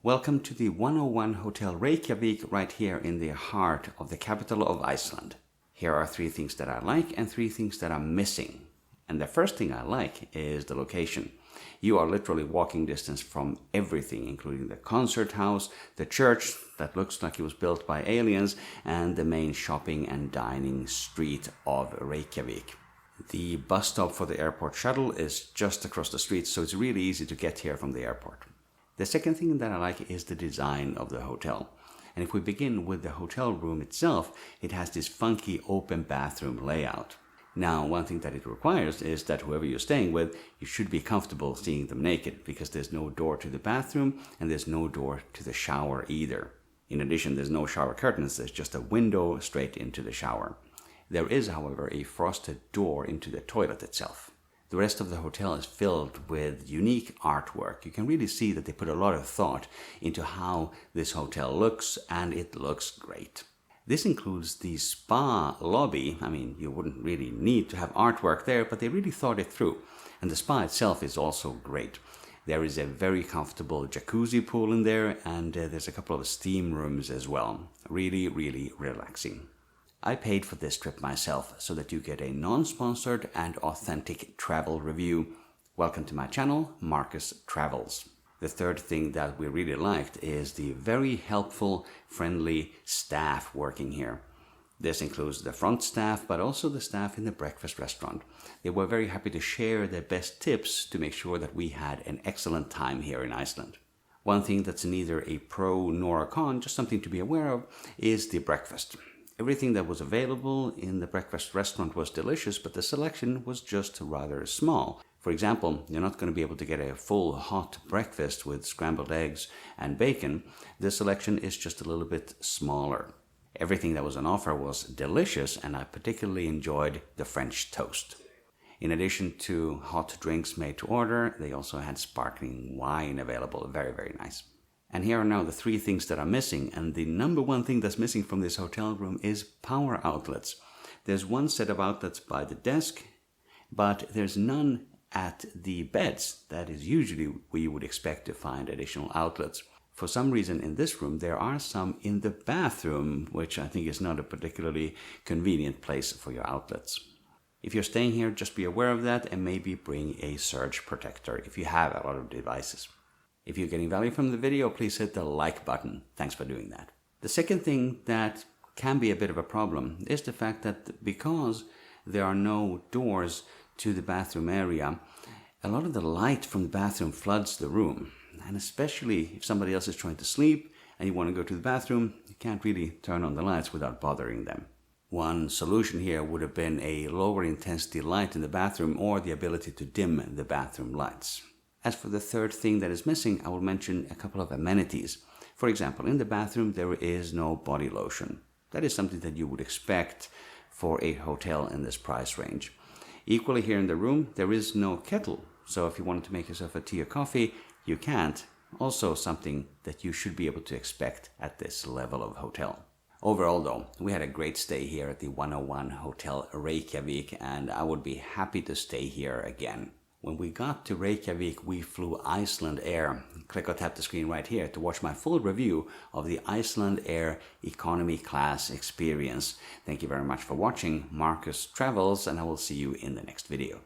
Welcome to the 101 Hotel Reykjavik right here in the heart of the capital of Iceland. Here are 3 things that I like and 3 things that I'm missing. And the first thing I like is the location. You are literally walking distance from everything, including the concert house, the church that looks like it was built by aliens, and the main shopping and dining street of Reykjavik. The bus stop for the airport shuttle is just across the street, so it's really easy to get here from the airport. The second thing that I like is the design of the hotel. And if we begin with the hotel room itself, it has this funky open bathroom layout. Now, one thing that it requires is that whoever you're staying with, you should be comfortable seeing them naked, because there's no door to the bathroom and there's no door to the shower either. In addition, there's no shower curtains, there's just a window straight into the shower. There is, however, a frosted door into the toilet itself. The rest of the hotel is filled with unique artwork. You can really see that they put a lot of thought into how this hotel looks, and it looks great. This includes the spa lobby. I mean, you wouldn't really need to have artwork there, but they really thought it through. And the spa itself is also great. There is a very comfortable jacuzzi pool in there, and there's a couple of steam rooms as well. Really, really relaxing. I paid for this trip myself so that you get a non-sponsored and authentic travel review. Welcome to my channel, Markus Travels. The third thing that we really liked is the very helpful, friendly staff working here. This includes the front staff, but also the staff in the breakfast restaurant. They were very happy to share their best tips to make sure that we had an excellent time here in Iceland. One thing that's neither a pro nor a con, just something to be aware of, is the breakfast. Everything that was available in the breakfast restaurant was delicious, but the selection was just rather small. For example, you're not going to be able to get a full hot breakfast with scrambled eggs and bacon. The selection is just a little bit smaller. Everything that was on offer was delicious, and I particularly enjoyed the French toast. In addition to hot drinks made to order, they also had sparkling wine available. Very, very nice. And here are now the 3 things that are missing, and the number 1 thing that's missing from this hotel room is power outlets. There's one set of outlets by the desk, but there's none at the beds. That is usually where you would expect to find additional outlets. For some reason in this room there are some in the bathroom, which I think is not a particularly convenient place for your outlets. If you're staying here, just be aware of that and maybe bring a surge protector if you have a lot of devices. If you're getting value from the video, please hit the like button. Thanks for doing that. The second thing that can be a bit of a problem is the fact that because there are no doors to the bathroom area, a lot of the light from the bathroom floods the room. And especially if somebody else is trying to sleep and you want to go to the bathroom, you can't really turn on the lights without bothering them. One solution here would have been a lower intensity light in the bathroom or the ability to dim the bathroom lights. As for the third thing that is missing, I will mention a couple of amenities. For example, in the bathroom there is no body lotion. That is something that you would expect for a hotel in this price range. Equally here in the room, there is no kettle. So if you wanted to make yourself a tea or coffee, you can't. Also something that you should be able to expect at this level of hotel. Overall though, we had a great stay here at the 101 Hotel Reykjavik, and I would be happy to stay here again. When we got to Reykjavik, we flew Iceland Air. Click or tap the screen right here to watch my full review of the Iceland Air economy class experience. Thank you very much for watching. Markus Travels, and I will see you in the next video.